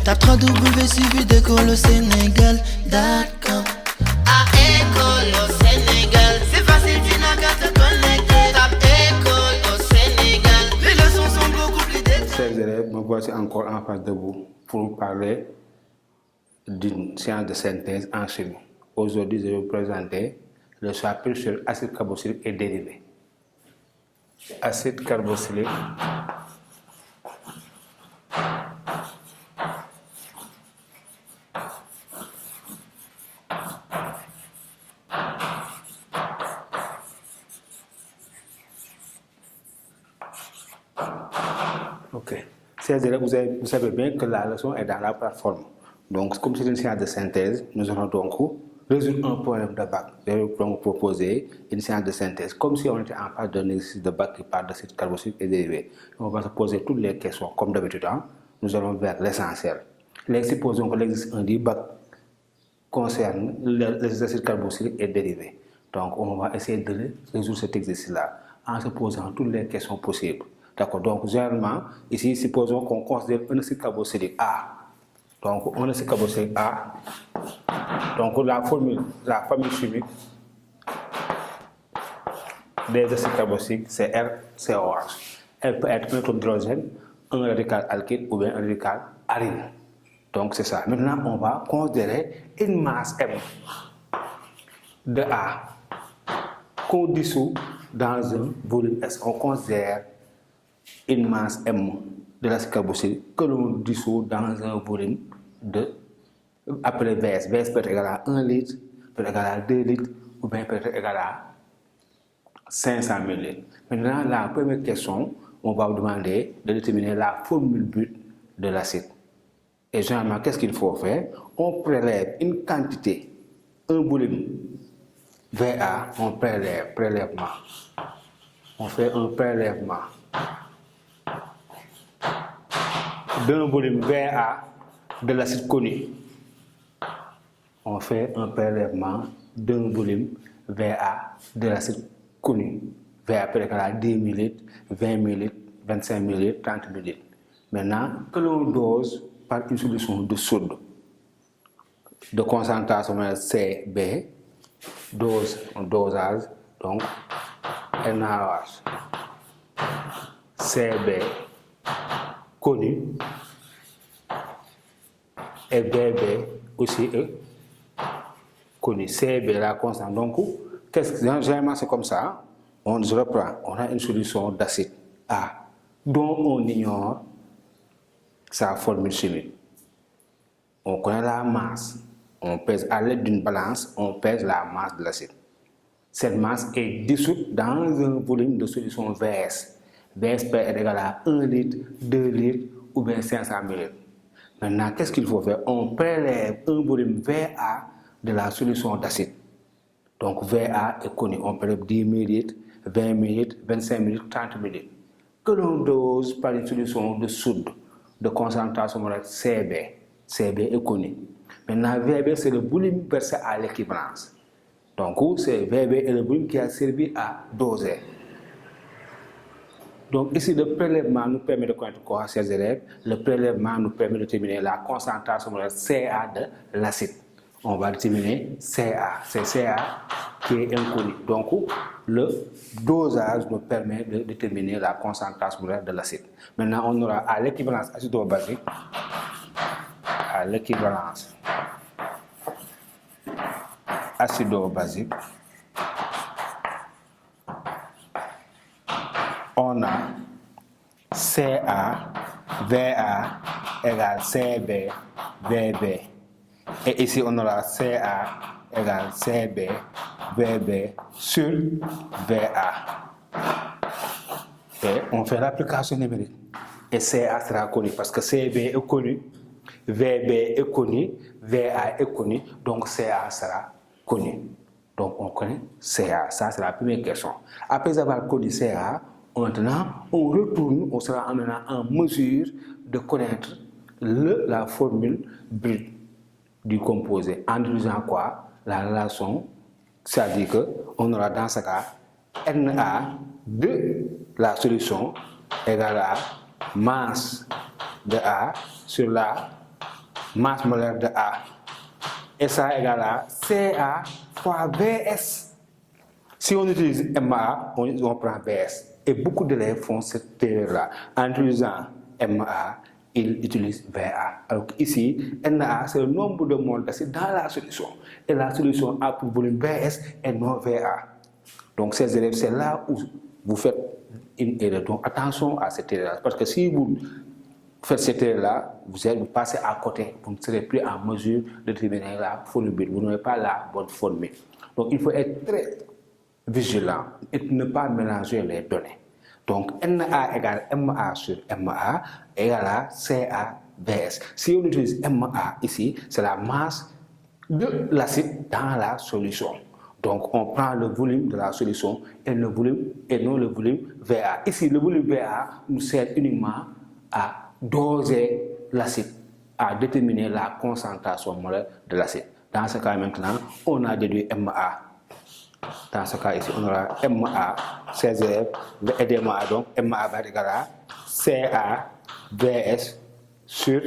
Tape 3W suivi d'école au Sénégal.com. À école au Sénégal, c'est facile, tu n'as qu'à te connecter. Tape école au Sénégal, les leçons sont beaucoup plus détaillées. Chers élèves, me voici encore en face de vous pour vous parler d'une science de synthèse en chimie. Aujourd'hui, je vais vous présenter le chapitre sur l'acide carboxylique et dérivés. Acide carboxylique Ok. Chers élèves, vous savez bien que la leçon est dans la plateforme. Donc, comme c'est une science de synthèse, nous allons donc résoudre un problème de bac. Je vais donc proposer une science de synthèse, comme si on était en phase d'un exercice de bac qui parle d'acide carboxylique et dérivés. On va se poser toutes les questions, comme d'habitude. Nous allons vers l'essentiel. Supposons que l'exercice 1 du bac concerne les acides carboxyliques et dérivés. Donc, on va essayer de résoudre cet exercice-là en se posant toutes les questions possibles. D'accord. Donc, généralement, ici, supposons qu'on considère un acide carboxylique A. Donc, un acide carboxylique A. Donc, la famille chimique des acides carboxyliques, c'est RCOH. Elle peut être un atome d'hydrogène, un radical alkyle ou bien un radical aryle. Donc, c'est ça. Maintenant, on va considérer une masse M de A qu'on dissout dans un volume S. On considère une masse M de l'acide carboxylique que l'on dissout dans un volume appelé Vs. Vs peut être égal à 1 litre, peut être égal à 2 litres, ou bien peut être égal à 500 ml. Maintenant, la première question, on va vous demander de déterminer la formule brute de l'acide. Et généralement, qu'est-ce qu'il faut faire? On prélève une quantité, un volume VA, on prélèvement. On fait un prélèvement d'un volume VA de l'acide connu. On fait un prélèvement d'un volume VA de l'acide connu. VA peut être égal à 10 ml, 20 ml, 25 ml, 30 ml. Maintenant, que l'on dose par une solution de soude de concentration CB, dosage, donc NaOH, CB connu, et BB aussi connu. CB la constante. Donc, généralement c'est comme ça. Je reprends. On a une solution d'acide A dont on ignore sa formule chimique. On connaît la masse. On pèse à l'aide d'une balance, on pèse la masse de l'acide. Cette masse est dissoute dans un volume de solution VS. VS peut être égal à 1 litre, 2 litres ou bien 500 ml. Maintenant, qu'est-ce qu'il faut faire? On prélève un volume VA de la solution d'acide. Donc, VA est connu. On prélève 10 ml, 20 ml, 25 ml, 30 ml. Que l'on dose par une solution de soude de concentration CB. CB est connu. Maintenant, VB, c'est le volume versé à l'équivalence. Donc, c'est VB est le volume qui a servi à doser. Donc, ici, le prélèvement nous permet de connaître quoi, chers élèves? Le prélèvement nous permet de déterminer la concentration CA de l'acide. On va déterminer CA. C'est CA qui est inconnu. Donc, le dosage nous permet de déterminer la concentration de l'acide. Maintenant, on aura à l'équivalence acido-basique, à l'équivalence acido-basique, on a CA, VA égale CB, VB. Et ici, on aura CA égale CB, VB sur VA. Et on fait l'application numérique. Et CA sera connu parce que CB est connu, VB est connu, VA est connu, donc CA sera connu. Donc on connaît CA, ça c'est la première question. Après avoir connu CA, maintenant on retourne, on sera maintenant en mesure de connaître la formule brute du composé. En disant quoi? La relation, c'est-à-dire qu'on aura dans ce cas Na de la solution égale à masse de A sur la masse molaire de A. Et ça égale à Ca fois Vs. Si on utilise MA, on prend Vs. Et beaucoup d'élèves font cette erreur-là. En utilisant MA, ils utilisent VA. Alors ici, Na, c'est le nombre de moles d'acide dans la solution. Et la solution a pour volume Vs et non VA. Donc ces élèves, c'est là où vous faites une erreur. Donc attention à cette erreur. Parce que si vous faites cette erreur-là, vous passez à côté. Vous ne serez plus en mesure de déterminer la formule. Vous n'aurez pas la bonne formule. Donc il faut être très vigilant et ne pas mélanger les données. Donc Na égale Ma sur Ma égale à CaVS. Si on utilise Ma ici, c'est la masse de l'acide dans la solution. Donc on prend le volume de la solution et non le volume VA. Ici, le volume VA nous sert uniquement à doser l'acide, à déterminer la concentration molaire de l'acide. Dans ce cas maintenant, on a déduit Ma. Dans ce cas ici, on aura Ma, ces élèves, et MA, donc Ma va être égal à CaVS sur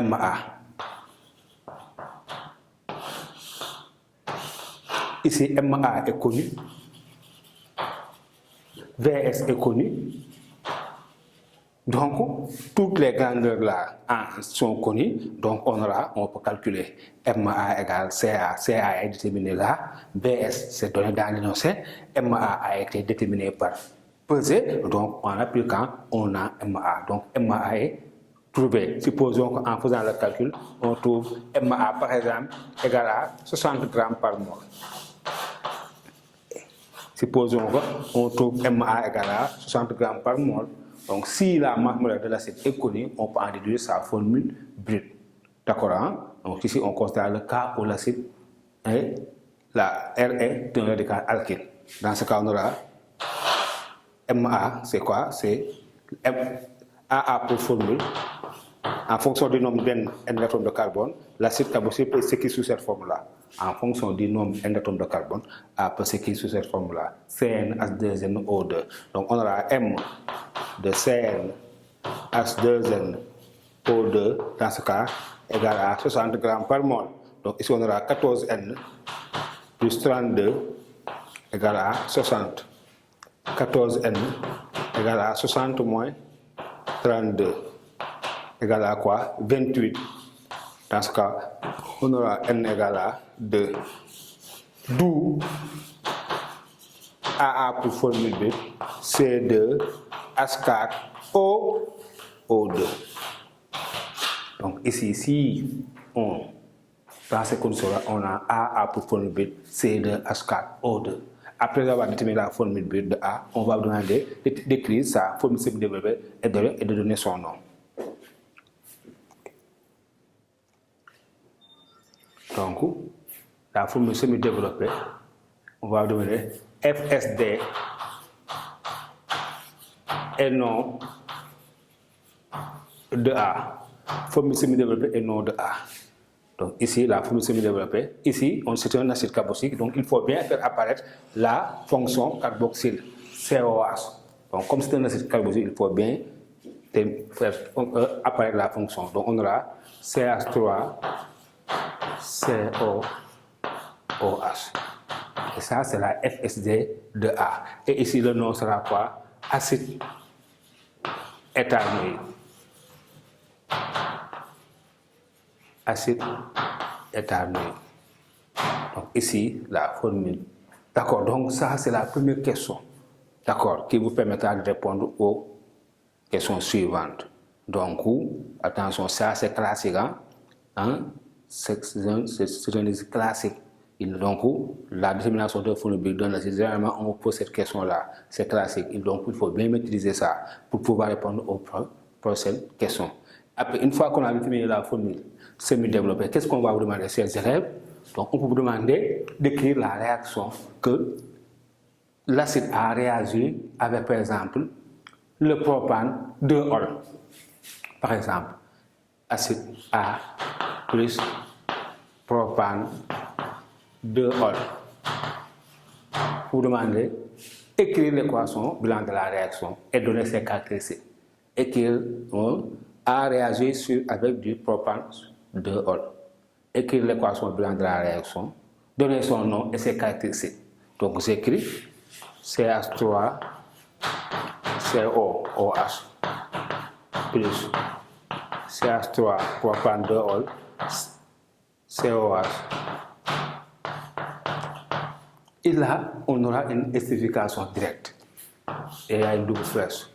Ma. Ici, Ma est connu, Vs est connu, donc toutes les grandeurs là sont connues, donc on peut calculer Ma égale Ca, Ca est déterminé là, Vs c'est donné dans l'énoncé, Ma a été déterminé par pesée, donc en appliquant, on a Ma, donc Ma est trouvé. Supposons qu'en faisant le calcul, on trouve Ma par exemple égale à 60 grammes par mol. Supposons qu'on trouve Ma égale à 60 grammes par mol. Donc, si la masse molaire de l'acide est connue, on peut en déduire sa formule brute. D'accord, hein? Donc, ici, on considère le cas où l'acide est, la R est un radical alkyle. Dans ce cas, on aura Ma, c'est quoi? C'est AA pour formule. En fonction du nombre d'atomes de carbone, l'acide carboxylique peut s'écrire sous cette forme-là. En fonction du nombre d'atomes de carbone, A peut s'écrire sous cette forme-là. CnH2nO2. Donc on aura M de CnH2nO2, dans ce cas, égal à 60 grammes par mol. Donc ici on aura 14N plus 32 égale à 60. 14N égale à 60 moins 32. Égale à quoi? 28. Dans ce cas, on aura N égale à 2. D'où AA pour formule B, C2H4O, O2. Donc ici, si on, dans ces conditions-là, on a AA pour formule B, C2H4O2. Après avoir déterminé la formule B de A, on va demander d'écrire sa formule semi-développée et de donner son nom. Donc, la formule semi-développée, on va demander FSD et non de A. Formule semi-développée et non de A. Donc ici, la formule semi-développée, ici, c'est un acide carboxylique, donc il faut bien faire apparaître la fonction carboxyle, COH. Donc comme c'est un acide carboxylique, il faut bien faire apparaître la fonction. Donc on aura CH3, COOH. Et ça, c'est la FSD de A. Et ici, le nom sera quoi? Acide éthanoïque. Acide éthanoïque. Donc ici, la formule. D'accord, donc ça, c'est la première question. D'accord, qui vous permettra de répondre aux questions suivantes. Donc, attention, ça, c'est classique. C'est un exercice classique. Donc, la détermination de formule donne généralement on pose cette question-là. C'est classique. Donc, il faut bien maîtriser ça pour pouvoir répondre aux prochaines questions. Après, une fois qu'on a déterminé la formule semi-développée, qu'est-ce qu'on va vous demander, chers élèves? Donc, on peut vous demander d'écrire la réaction que l'acide a réagi avec, par exemple, le propane 2-ol. Par exemple, acide A plus propane 2-ol. Vous demandez d'écrire l'équation bilan de la réaction et donner ses caractéristiques. Écrire a réagi avec du propane 2-ol. Écrire l'équation bilan de la réaction, donner son nom et ses caractéristiques. Donc j'écris CH3 COOH plus CH3 propane 2-ol COH. Et là, on aura une esterification directe. Et il y a une double flèche.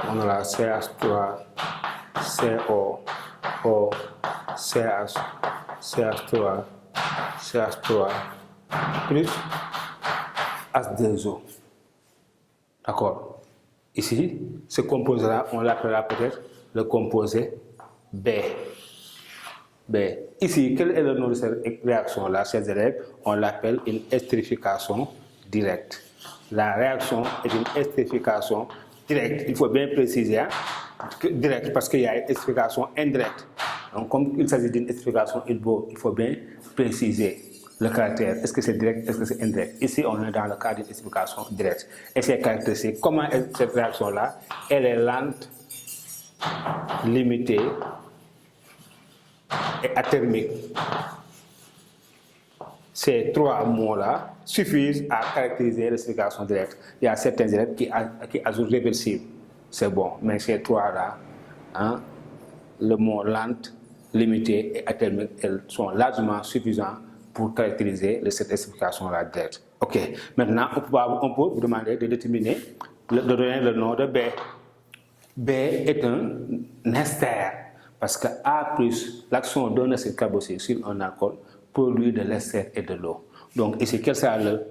On aura CH3 COO CH CH3 CH3 plus H2O. D'accord? Ici, ce composé-là, on l'appellera peut-être le composé B. Ici, quel est le nom de cette réaction-là, chers élèves? On l'appelle une esterification directe. La réaction est une esterification directe. Il faut bien préciser, hein, directe, parce qu'il y a une esterification indirecte. Donc, comme il s'agit d'une esterification, il faut bien préciser le caractère. Est-ce que c'est direct, est-ce que c'est indirect? Ici, on est dans le cas d'une esterification directe. Et ses caractéristiques, comment est cette réaction-là? Elle est lente, limitée et athermique. Ces trois mots-là suffisent à caractériser l'esterification directe. Il y a certains élèves qui ajoutent réversible. C'est bon, mais ces trois-là, hein, le mot lente, limité et athermique, elles sont largement suffisants pour caractériser cette esterification-là directe. Ok, maintenant on peut vous demander de déterminer, de donner le nom de B. B est un ester, parce que A+, l'action d'un acide carboxylique sur un alcool, produit de l'ester et de l'eau. Donc ici, quel sera le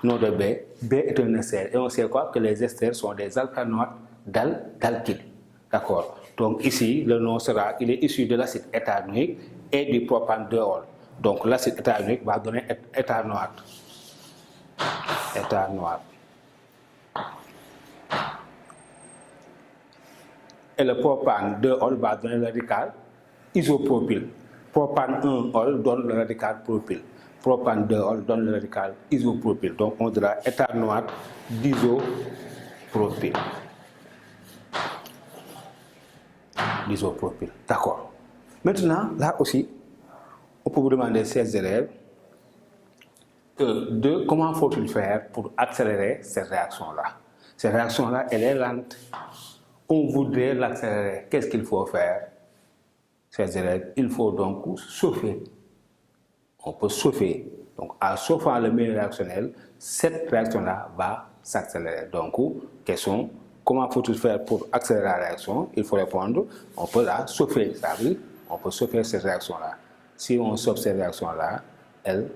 nom de B? B est un ester. Et on sait quoi? Que les esters sont des alcanoates d'alkyle. D'accord? Donc ici, le nom sera, il est issu de l'acide éthanoïque et du propane 2-ol. Donc l'acide éthanoïque va donner éthanoate. Et le propane 2-ol va donner le radical isopropyl. Propane 1-ol donne le radical propyl. Propane 2-ol donne le radical isopropyl. Donc on dira éthanoate d'isopropyl. D'accord. Maintenant, là aussi, on peut vous demander, chers élèves, comment faut-il faire pour accélérer cette réaction-là? Cette réaction-là, elle est lente. On voudrait l'accélérer. Qu'est-ce qu'il faut faire, chers élèves? Il faut donc chauffer. On peut chauffer. Donc, en chauffant le milieu réactionnel, cette réaction-là va s'accélérer. Donc, question, comment faut-il faire pour accélérer la réaction? Il faut répondre, on peut la chauffer. Ça veut dire, on peut chauffer cette réaction-là. Si on chauffe cette réaction-là, elle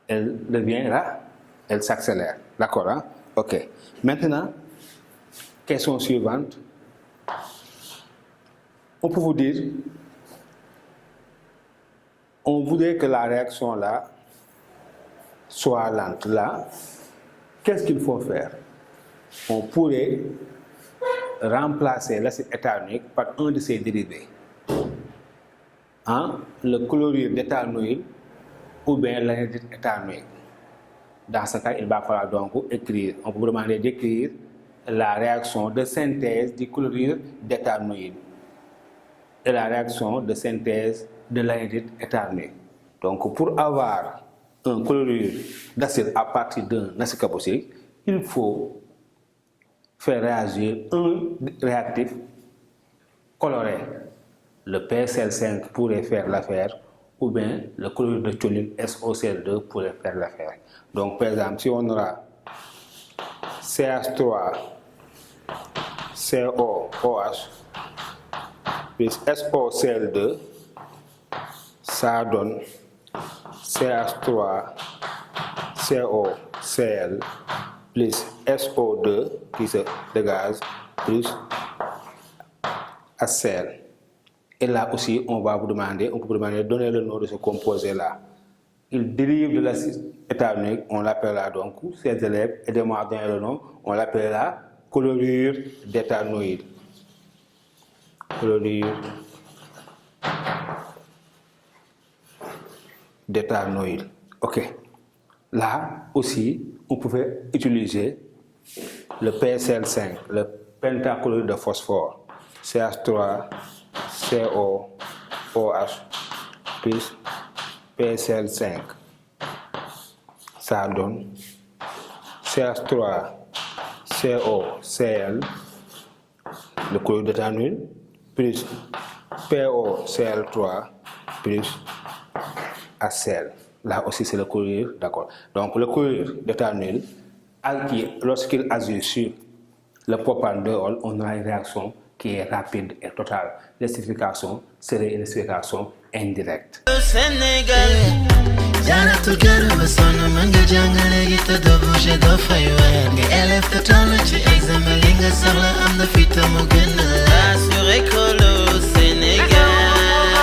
deviendra, elle s'accélère. D'accord, hein? Ok. Maintenant, question suivante. On peut vous dire, on voudrait que la réaction là soit lente. Là, qu'est-ce qu'il faut faire? On pourrait remplacer l'acide éthanoïque par un de ses dérivés. Hein? Le chlorure d'éthanoïde ou bien l'anhydride éthanoïque. Dans ce cas, il va falloir donc écrire. On peut vous demander d'écrire la réaction de synthèse du chlorure d'éthanoïde et la réaction de synthèse de l'anhydride éthanoïque. Donc, pour avoir un chlorure d'acide à partir d'un acide carboxylique, il faut faire réagir un réactif coloré. Le PCl5 pourrait faire l'affaire, ou bien le chlorure de thionyl SOCl2 pourrait faire l'affaire. Donc, par exemple, si on aura CH3 COOH plus SOCl2, ça donne CH3 COCl plus SO2 qui se dégage plus HCl. Et là aussi, on peut vous demander de donner le nom de ce composé-là. Il dérive de l'acide éthanoïque, on l'appellera donc, ces élèves, aidez-moi à donner le nom, on l'appellera chlorure d'éthanoïde. Chlorure d'éthanoïde. Ok. Là aussi, on pouvait utiliser le PCl5, le pentachlorure de phosphore. CH3 CO OH plus PCl5. Ça donne CH3 CO Cl, le chlorure d'éthanol, plus POCl3 plus HCl. Là aussi c'est le chlorure, d'accord. Donc le chlorure d'éthanol, lorsqu'il agit sur le propandiol, on a une réaction qui est rapide et totale. L'esterification serait une esterification indirecte. Sénégal, jana tugaru basona manga jangale gita do bouger do faywa. Nga élève te tollu ci examen li nga soxla am na fi te mu gën a. Assuré que